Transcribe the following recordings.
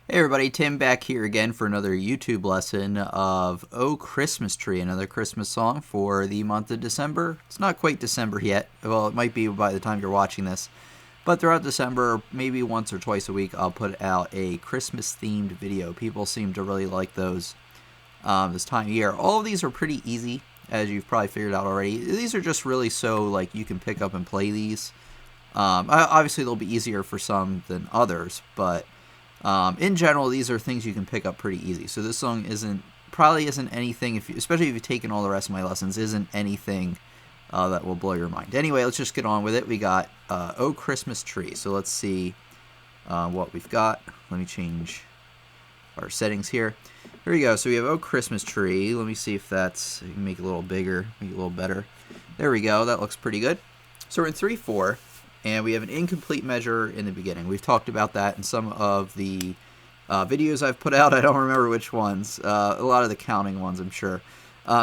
Hey everybody, Tim back here again for another YouTube lesson of Oh Christmas Tree, another Christmas song for the month of December. It's not quite December yet. Well, it might be by the time you're watching this. But throughout December, maybe once or twice a week, I'll put out a Christmas-themed video. People seem to really like those this time of year. All of these are pretty easy, as you've probably figured out already. These are just really so like you can pick up and play these. Obviously, they'll be easier for some than others, but in general, these are things you can pick up pretty easy. So this song probably isn't anything, especially if you've taken all the rest of my lessons, isn't anything that will blow your mind. Anyway, let's just get on with it. We got Oh Christmas Tree. So let's see what we've got. Let me change our settings here. Here we go. So we have Oh Christmas Tree. Let me see if that's, you can make it a little bigger, make it a little better. There we go. That looks pretty good. So we're in 3/4. And we have an incomplete measure in the beginning. We've talked about that in some of the videos I've put out. I don't remember which ones. A lot of the counting ones, I'm sure.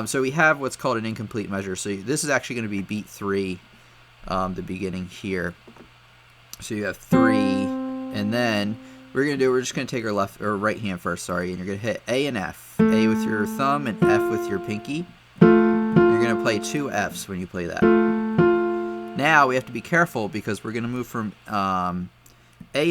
So we have what's called an incomplete measure. So this is actually going to be beat 3, the beginning here. So you have 3, and then we're just going to take our left or right hand first, sorry, and you're going to hit A and F. A with your thumb and F with your pinky. You're going to play 2 Fs when you play that. Now we have to be careful because we're going to move from A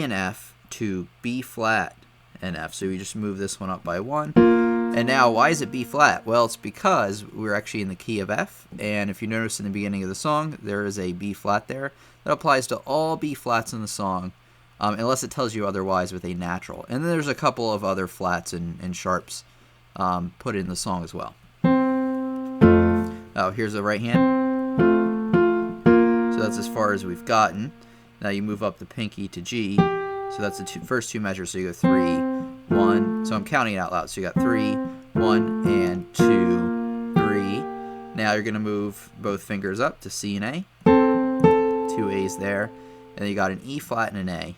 and F to B flat and F. So we just move this one up by 1. And now why is it B flat? Well, it's because we're actually in the key of F. And if you notice in the beginning of the song, there is a B flat there. That applies to all B flats in the song, unless it tells you otherwise with a natural. And then there's a couple of other flats and sharps put in the song as well. Oh, here's the right hand. So that's as far as we've gotten. Now you move up the pinky to G. So that's the first 2 measures. So you go 3, 1. So I'm counting it out loud. So you got 3, 1, and 2, 3. Now you're going to move both fingers up to C and A. 2 A's there. And then you got an E flat and an A.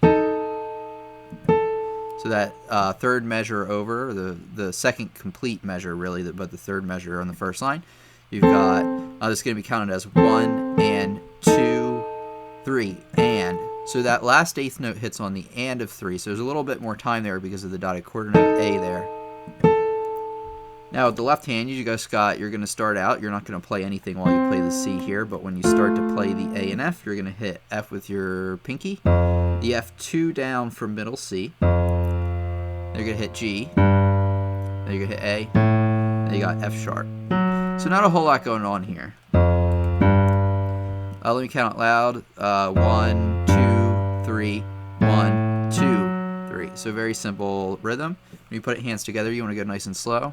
So that third measure over, the second complete measure really, but the third measure on the first line, you've got, this is going to be counted as 1 and 2, 3, and. So that last 8th note hits on the and of 3. So there's a little bit more time there because of the dotted quarter note A there. Now with the left hand, you're going to start out. You're not going to play anything while you play the C here, but when you start to play the A and F, you're going to hit F with your pinky, the F2 down from middle C. Then you're going to hit G. Then you're going to hit A. Then you got F sharp. So not a whole lot going on here. Let me count out loud. 1, 2, 3, 1, 2, 3. So very simple rhythm. When you put hands together, you want to go nice and slow.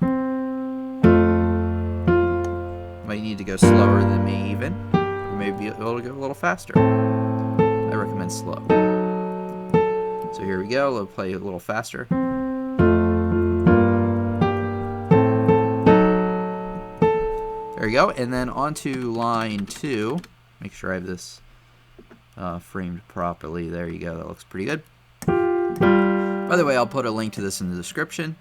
Might need to go slower than me even. Or maybe be able to go a little faster. I recommend slow. So here we go. We'll play a little faster. There we go. And then on to line 2. Make sure I have this framed properly. There you go. That looks pretty good. By the way, I'll put a link to this in the description.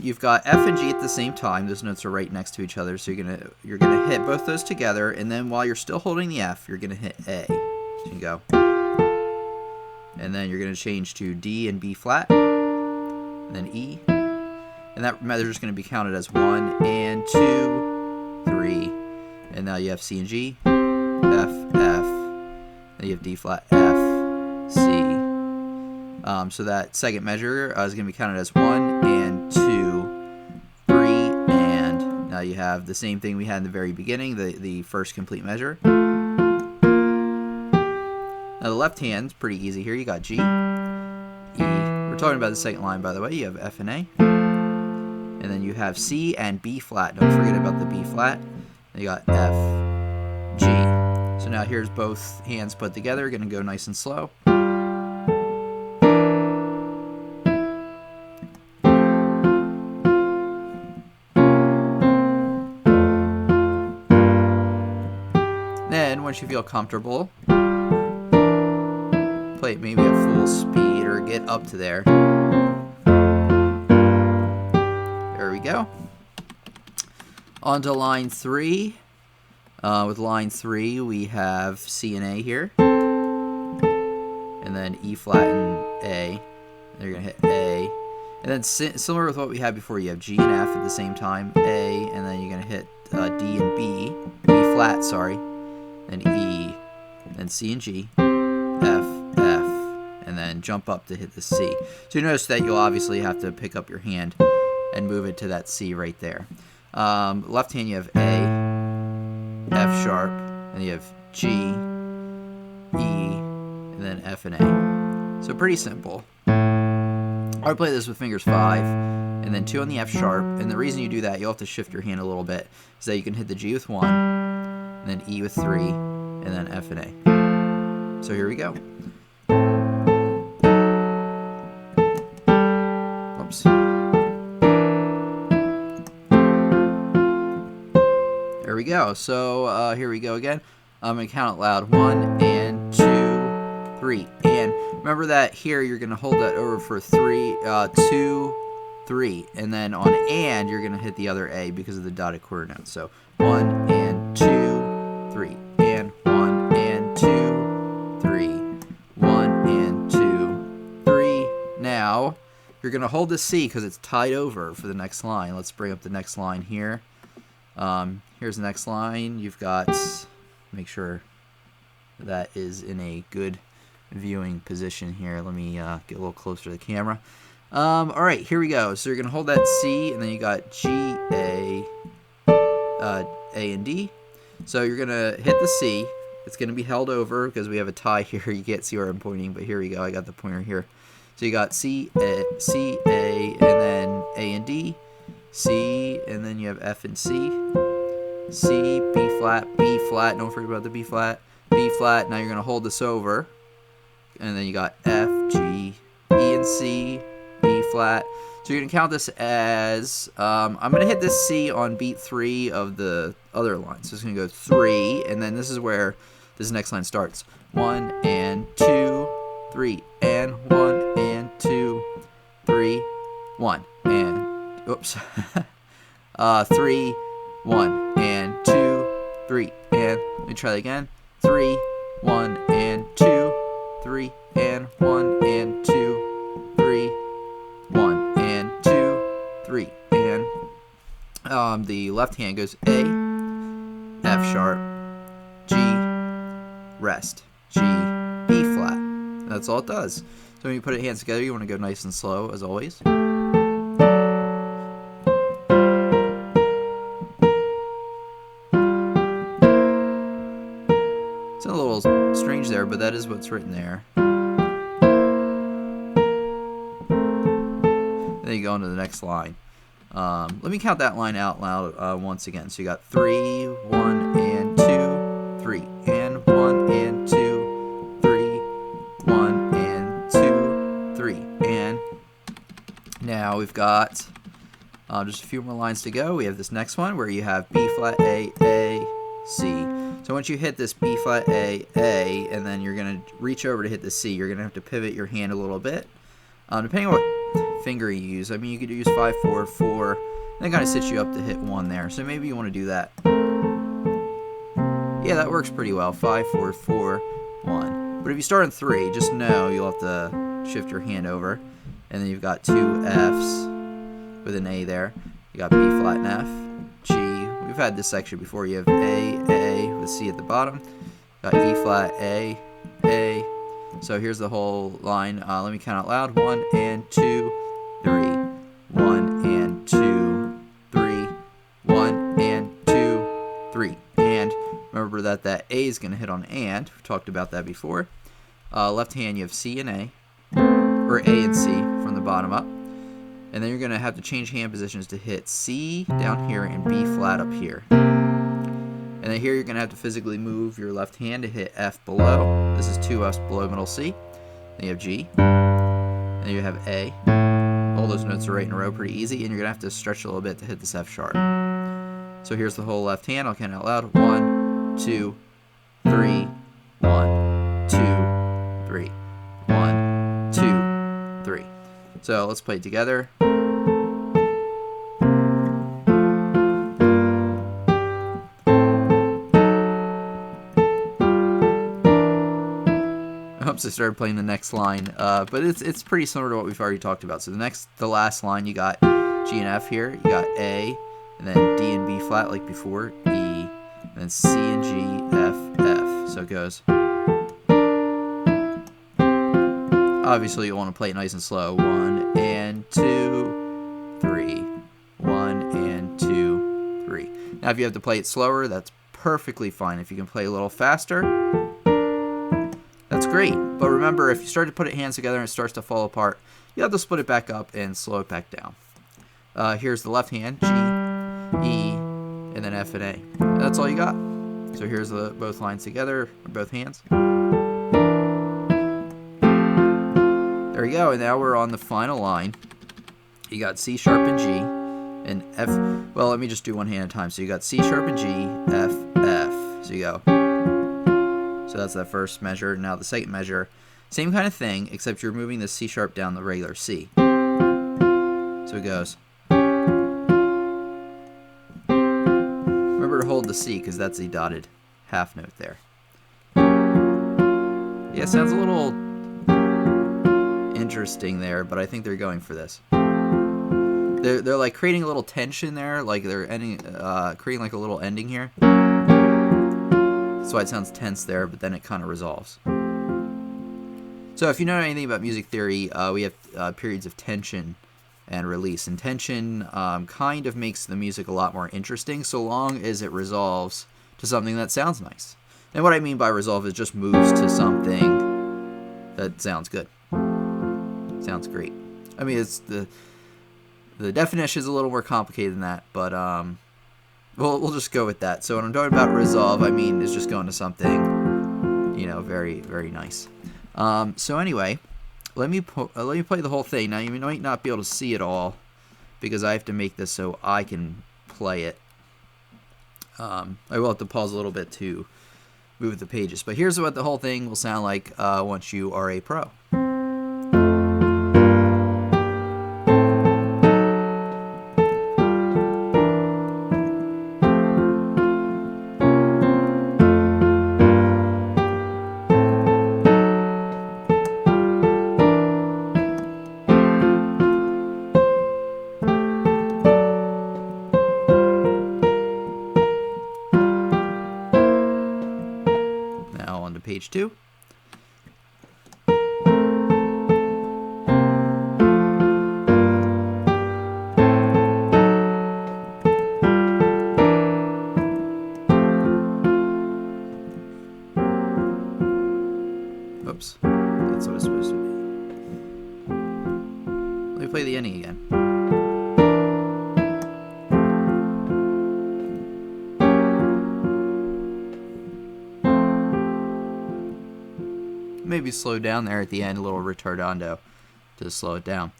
You've got F and G at the same time. Those notes are right next to each other, so you're gonna hit both those together, and then while you're still holding the F, you're gonna hit A. So you go, and then you're gonna change to D and B flat, and then E, and that measure is gonna be counted as 1 and 2, 3, and now you have C and G. F, F, then you have D flat, F, C. So that second measure is going to be counted as 1 and 2, 3, and now you have the same thing we had in the very beginning, the first complete measure. Now the left hand's pretty easy here. You got G, E. We're talking about the second line, by the way. You have F and A. And then you have C and B flat. Don't forget about the B flat. Then you got F, G. So now here's both hands put together. Going to go nice and slow. Then once you feel comfortable, play it maybe at full speed or get up to there. There we go. On to line 3. With line 3, we have C and A here. And then E flat and A. They're going to hit A. And then similar with what we had before, you have G and F at the same time, A, and then you're going to hit D and B flat, sorry, then E, then C and G, F, and then jump up to hit the C. So you notice that you'll obviously have to pick up your hand and move it to that C right there. Left hand you have A, F sharp, and you have G, E, and then F and A. So pretty simple. I would play this with fingers 5 and then 2 on the F sharp, and the reason you do that, you'll have to shift your hand a little bit, is that you can hit the G with 1, and then E with 3, and then F and A. So here we go. Oops. There we go. So here we go again. I'm going to count it loud. 1 and 2, 3. And remember that here you're going to hold that over for 3, 2, 3. And then on and you're going to hit the other A because of the dotted quarter note. So 1 and 2, 3. And 1 and 2, 3. 1 and 2, 3. Now you're going to hold the C because it's tied over for the next line. Let's bring up the next line here. Here's the next line. You've got, make sure that is in a good viewing position here. Let me get a little closer to the camera. All right, here we go. So you're going to hold that C, and then you got G, A, and D. So you're going to hit the C. It's going to be held over because we have a tie here. You can't see where I'm pointing, but here we go. I got the pointer here. So you got C, A, and then A and D, C, and then you have F and C, C, B flat, don't forget about the B flat, now you're going to hold this over, and then you got F, G, E and C, B flat. So you're going to count this as, I'm going to hit this C on beat 3 of the other line. So it's going to go 3, and then this is where this next line starts. 1 and 2, 3, and 1 and 2, 3, 1, and, oops, 3, 1, and 2, 3, and, let me try that again, 3, 1, and 2, 3, and 1, and 2, 3, 1, and 2, 3, and, the left hand goes A, F sharp, G, rest, G, B flat. That's all it does. So when you put it hands together, you want to go nice and slow, as always. It's a little strange there, but that is what's written there. Then you go into the next line. Let me count that line out loud once again. So you got 3, 1, and 2, 3, and 1, and 2, 3, 1, and 2, 3, and now we've got just a few more lines to go. We have this next one where you have B flat, A, C. So once you hit this B flat, A, and then you're going to reach over to hit the C, you're going to have to pivot your hand a little bit. Depending on what finger you use. I mean, you could use 5, 4, 4. That kind of sets you up to hit 1 there. So maybe you want to do that. Yeah, that works pretty well. 5, 4, 4, 1. But if you start on 3, just know you'll have to shift your hand over. And then you've got 2 Fs with an A there. You got B flat and F, G. We've had this section before. You have A with C at the bottom. Got E flat, A. So here's the whole line. Let me count out loud. 1 and 2, 3. 1 and 2, 3. 1 and 2, 3. And remember that A is going to hit on and. We've talked about that before. Left hand, you have C and A, or A and C from the bottom up. And then you're going to have to change hand positions to hit C down here and B flat up here. And then here you're going to have to physically move your left hand to hit F below. This is 2 Fs below middle C. Then you have G. Then you have A. All those notes are right in a row, pretty easy. And you're going to have to stretch a little bit to hit this F sharp. So here's the whole left hand. I'll count out loud. 1, 2, 3. 1, 2, 3. 1, 2, 3. So let's play it together. Oops, I started playing the next line, but it's pretty similar to what we've already talked about. So the last line, you got G and F here, you got A, and then D and B flat like before, E, and then C and G, F, F. So it goes. Obviously, you want to play it nice and slow. 1 and 2, 3. 1 and 2, 3. Now, if you have to play it slower, that's perfectly fine. If you can play a little faster, that's great. But remember, if you start to put it hands together and it starts to fall apart, you have to split it back up and slow it back down. Here's the left hand, G, E, and then F and A. And that's all you got. So here's both lines together, both hands. There we go, and now we're on the final line. You got C sharp and G, and F. Well, let me just do one hand at a time. So you got C sharp and G, F, F. So you go. So that's that first measure. Now the second measure, same kind of thing, except you're moving the C sharp down the regular C. So it goes. Remember to hold the C, because that's the dotted half note there. Yeah, it sounds a little interesting there, but I think they're going for this. They're like creating a little tension there, like they're ending, creating like a little ending here. That's why it sounds tense there, but then it kind of resolves. So if you know anything about music theory, we have periods of tension and release. And tension kind of makes the music a lot more interesting, so long as it resolves to something that sounds nice. And what I mean by resolve is just moves to something that sounds good. Sounds great. I mean, it's the definition is a little more complicated than that, but we'll just go with that. So when I'm talking about resolve, I mean it's just going to something, you know, very, very nice. So anyway, let me play the whole thing. Now you might not be able to see it all because I have to make this so I can play it. I will have to pause a little bit to move the pages, but here's what the whole thing will sound like once you are a pro. Page 2. Oops, that's what it's supposed to be. Let me play the ending again. Maybe slow down there at the end, a little retardando to slow it down.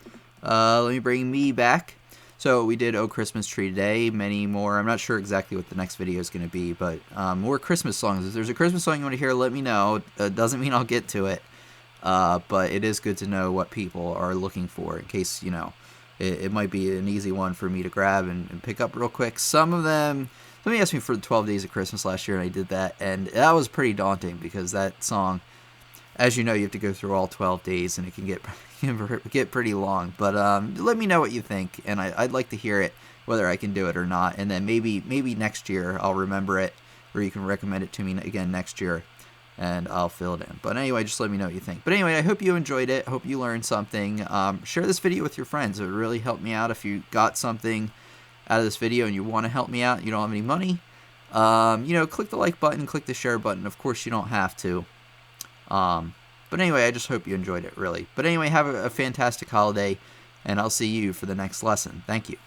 Let me bring me back. So we did Oh Christmas Tree today, many more. I'm not sure exactly what the next video is going to be, but more Christmas songs. If there's a Christmas song you want to hear, let me know. It doesn't mean I'll get to it, but it is good to know what people are looking for in case, you know, it might be an easy one for me to grab and pick up real quick. Some of them, somebody asked me for the 12 Days of Christmas last year, and I did that, and that was pretty daunting because that song, as you know, you have to go through all 12 days, and it can get pretty long. But let me know what you think, and I'd like to hear it, whether I can do it or not. And then maybe next year I'll remember it, or you can recommend it to me again next year, and I'll fill it in. But anyway, just let me know what you think. But anyway, I hope you enjoyed it. I hope you learned something. Share this video with your friends. It would really help me out if you got something out of this video and you want to help me out. You don't have any money. You know, click the like button, click the share button. Of course, you don't have to. But anyway, I just hope you enjoyed it, really. But anyway, have a fantastic holiday, and I'll see you for the next lesson. Thank you.